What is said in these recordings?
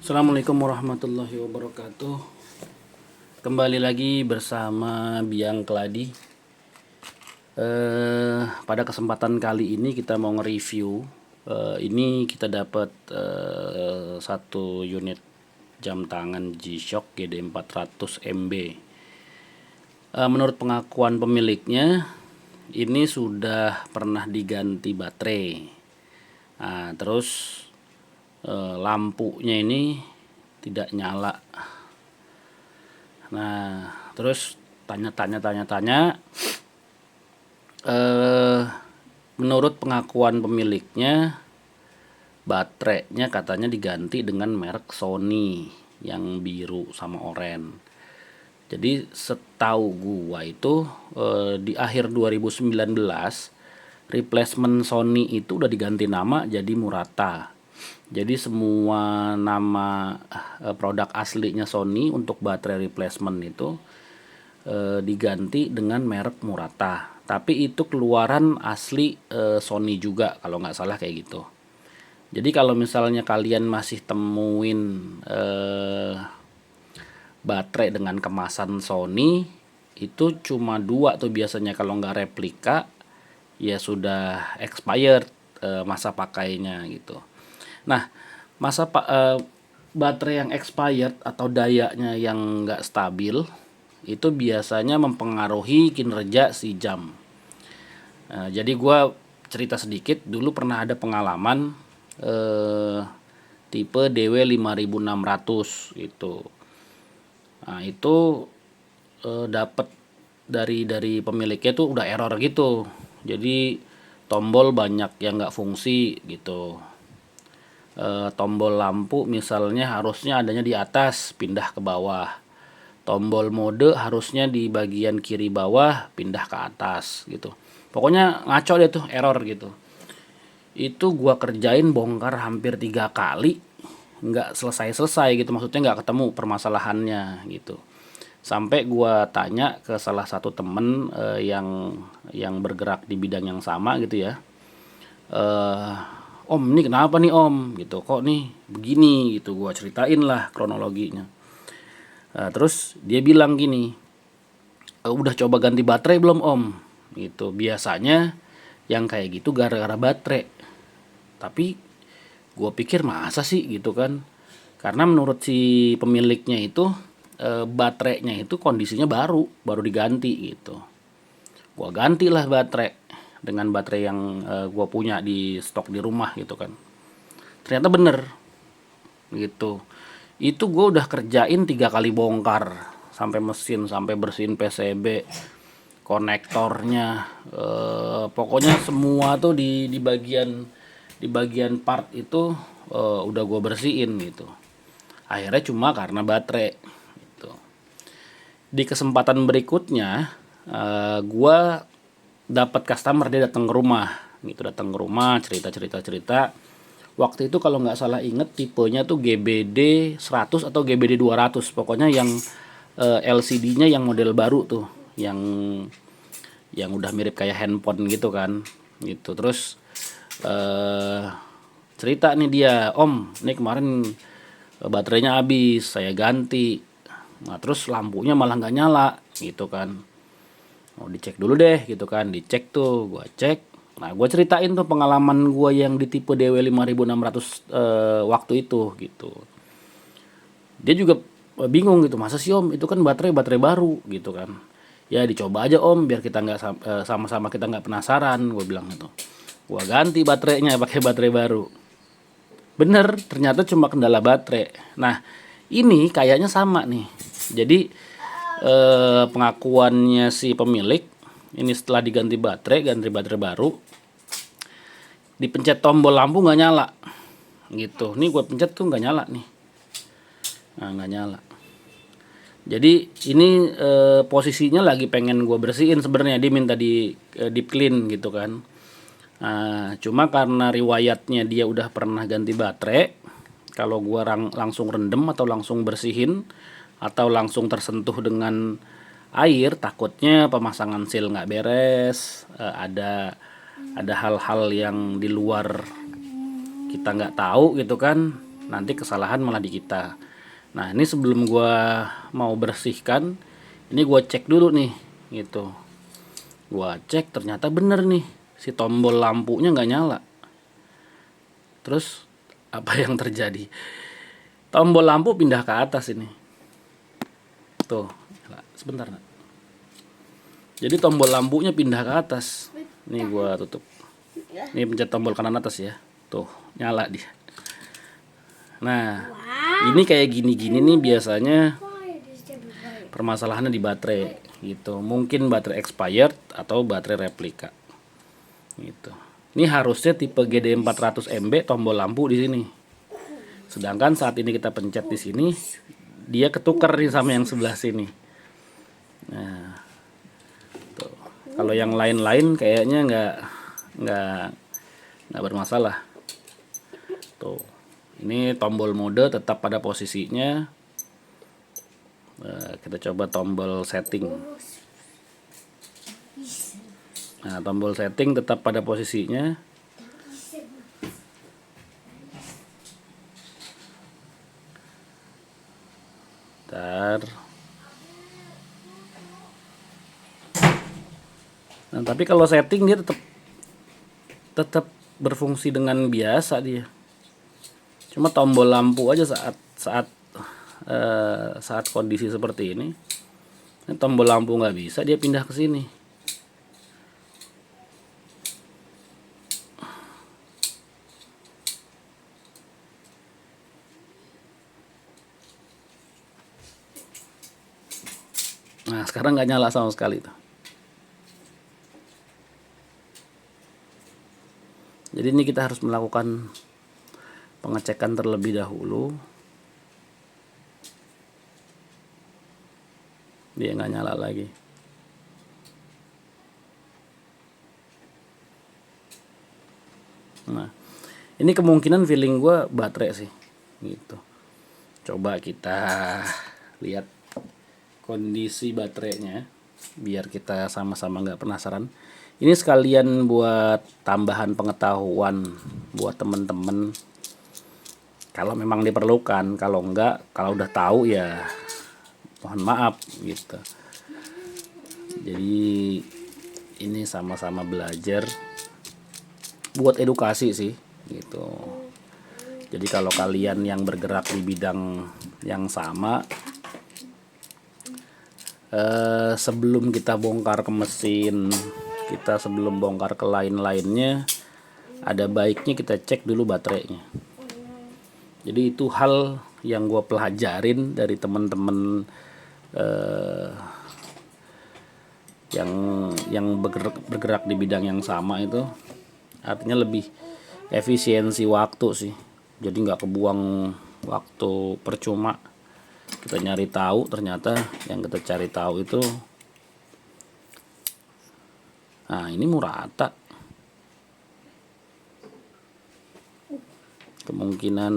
Assalamualaikum warahmatullahi wabarakatuh. Kembali lagi bersama Biang Keladi. Pada kesempatan kali ini kita mau nge-review. Ini kita dapat satu unit jam tangan G-Shock GD 400 MB. Menurut pengakuan pemiliknya, ini sudah pernah diganti baterai. Nah, terus lampunya ini tidak nyala. Nah, terus tanya. Menurut pengakuan pemiliknya, baterainya katanya diganti dengan merek Sony yang biru sama oranye. Jadi setahu gua itu di akhir 2019 replacement Sony itu udah diganti nama jadi Murata. Jadi semua nama produk aslinya Sony untuk baterai replacement itu diganti dengan merek Murata. Tapi itu keluaran asli Sony juga kalau nggak salah kayak gitu. Jadi kalau misalnya kalian masih temuin baterai dengan kemasan Sony, itu cuma 2 tuh biasanya, kalau nggak replika ya sudah expired masa pakainya gitu. Nah, baterai yang expired atau dayanya yang nggak stabil itu biasanya mempengaruhi kinerja si jam. Jadi gue cerita sedikit, dulu pernah ada pengalaman tipe DW 5600 gitu. Nah, itu dapat dari pemiliknya tuh udah error gitu. Jadi tombol banyak yang nggak fungsi gitu. Tombol lampu misalnya harusnya adanya di atas, pindah ke bawah. Tombol mode harusnya di bagian kiri bawah, pindah ke atas gitu. Pokoknya ngaco deh tuh, error gitu. Itu gua kerjain bongkar hampir 3 kali, nggak selesai gitu, maksudnya nggak ketemu permasalahannya gitu. Sampai gua tanya ke salah satu temen yang bergerak di bidang yang sama gitu ya. Om, ini kenapa nih om gitu, kok nih begini gitu. Gua ceritain lah kronologinya. Terus dia bilang gini, udah coba ganti baterai belum om gitu. Biasanya yang kayak gitu gara-gara baterai. Tapi gue pikir masa sih gitu kan, karena menurut si pemiliknya itu baterainya itu kondisinya baru diganti gitu. Gue gantilah baterai dengan baterai yang gue punya di stok di rumah gitu kan. Ternyata bener gitu. Itu gue udah kerjain 3 kali bongkar sampai mesin, sampai bersihin PCB, konektornya, pokoknya semua tuh di bagian part itu udah gue bersihin gitu. Akhirnya cuma karena baterai gitu. Di kesempatan berikutnya gue dapat customer, dia datang ke rumah gitu, cerita. Waktu itu kalau nggak salah inget tipenya tuh GBD 100 atau GBD 200, pokoknya yang LCD-nya yang model baru tuh, yang udah mirip kayak handphone gitu kan gitu. Terus cerita nih dia, om ini kemarin baterainya habis, saya ganti. Nah terus lampunya malah nggak nyala gitu kan. Mau dicek dulu deh gitu kan. Dicek tuh, gua cek. Nah gue ceritain tuh pengalaman gue yang di tipe DW 5600 waktu itu gitu. Dia juga bingung gitu, masa sih om, itu kan baterai baru gitu kan. Ya dicoba aja om, biar kita nggak sama-sama kita nggak penasaran, gue bilang gitu. Gue ganti baterainya pakai baterai baru. Bener, ternyata cuma kendala baterai. Nah ini kayaknya sama nih. Jadi pengakuannya si pemilik ini, setelah ganti baterai baru, dipencet tombol lampu nggak nyala gitu. Nih gue pencet tuh nggak nyala nih. Nah nggak nyala. Jadi ini posisinya lagi pengen gue bersihin sebenarnya, dia minta di deep clean gitu kan. Cuma karena riwayatnya dia udah pernah ganti baterai, kalau gue langsung rendem atau langsung bersihin atau langsung tersentuh dengan air, takutnya pemasangan seal nggak beres, ada hal-hal yang di luar kita nggak tahu gitu kan. nanti kesalahan malah di kita. Nah ini sebelum gua mau bersihkan, ini gua cek dulu nih gitu. Gua cek ternyata bener nih, si tombol lampunya nggak nyala. Terus apa yang terjadi? Tombol lampu pindah ke atas ini. Tuh, sebentar. Jadi tombol lampunya pindah ke atas. Nih gua tutup. Ini pencet tombol kanan atas ya. Tuh, nyala dia. Nah, ini kayak gini-gini nih biasanya permasalahannya di baterai gitu. Mungkin baterai expired atau baterai replika. Gitu. Ini harusnya tipe GD 400 MB tombol lampu di sini. Sedangkan saat ini kita pencet di sini, dia ketukar nih sama yang sebelah sini. Nah, tuh. Kalau yang lain-lain kayaknya nggak bermasalah. Tuh, ini tombol mode tetap pada posisinya. Kita coba tombol setting. Nah, tombol setting tetap pada posisinya. Bentar. Nah, tapi kalau setting dia tetap berfungsi dengan biasa dia. Cuma tombol lampu aja saat kondisi seperti ini tombol lampu nggak bisa, dia pindah ke sini. Nah sekarang nggak nyala sama sekali tuh. Jadi ini kita harus melakukan pengecekan terlebih dahulu. Dia nggak nyala lagi. Nah ini kemungkinan feeling gue baterai sih gitu. Coba kita lihat kondisi baterainya biar kita sama-sama nggak penasaran. Ini sekalian buat tambahan pengetahuan buat temen-temen kalau memang diperlukan. Kalau enggak, kalau udah tahu ya mohon maaf gitu. Jadi ini sama-sama belajar buat edukasi sih gitu. Jadi kalau kalian yang bergerak di bidang yang sama, sebelum kita bongkar ke mesin, kita sebelum bongkar ke lain-lainnya, ada baiknya kita cek dulu baterainya. Jadi itu hal yang gue pelajarin dari temen-temen yang bergerak di bidang yang sama itu, artinya lebih efisiensi waktu sih. Jadi nggak kebuang waktu percuma kita nyari tahu, ternyata yang kita cari tahu itu nah ini Murata kemungkinan.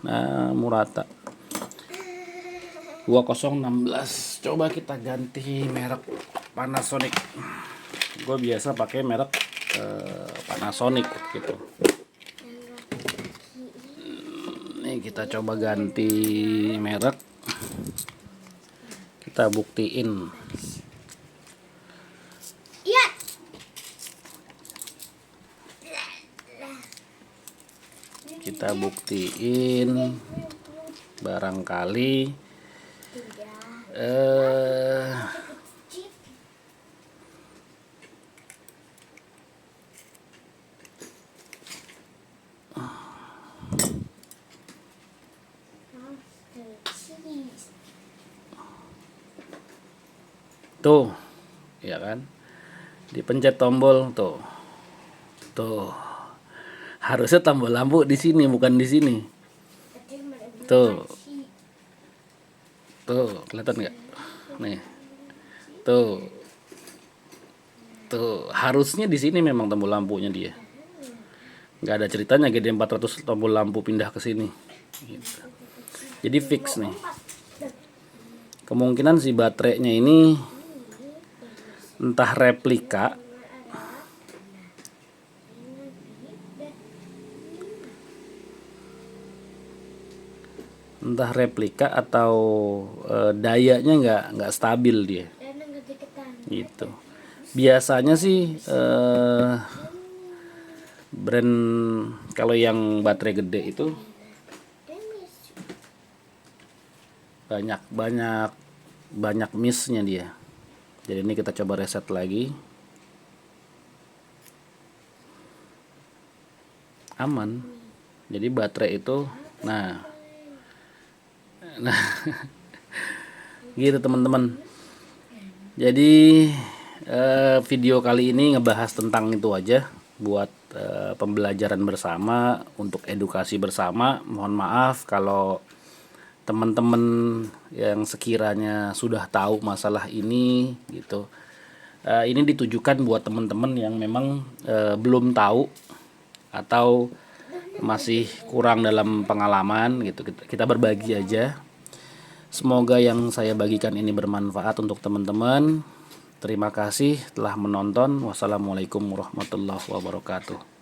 Nah Murata 2016. Coba kita ganti merek Panasonic. Gue biasa pakai merek Panasonic gitu. Nih kita coba ganti merek. Kita buktiin. Kita buktiin barangkali tuh ya kan, dipencet tombol tuh harusnya tombol lampu di sini bukan di sini. Tuh kelihatan nggak nih, tuh harusnya di sini memang tombol lampunya dia. Nggak ada ceritanya GD 400 tombol lampu pindah ke sini gitu. Jadi fix nih, kemungkinan si baterainya ini entah replika entah replika atau dayanya nggak stabil dia gitu. Biasanya sih brand kalau yang baterai gede itu banyak banyak banyak missnya dia. Jadi ini kita coba reset lagi, aman. Jadi baterai itu nah gitu teman-teman. Jadi video kali ini ngebahas tentang itu aja buat pembelajaran bersama, untuk edukasi bersama. Mohon maaf kalau teman-teman yang sekiranya sudah tahu masalah ini gitu. Ini ditujukan buat teman-teman yang memang belum tahu atau masih kurang dalam pengalaman gitu. Kita berbagi aja. Semoga yang saya bagikan ini bermanfaat untuk teman-teman. Terima kasih telah menonton. Wassalamualaikum warahmatullahi wabarakatuh.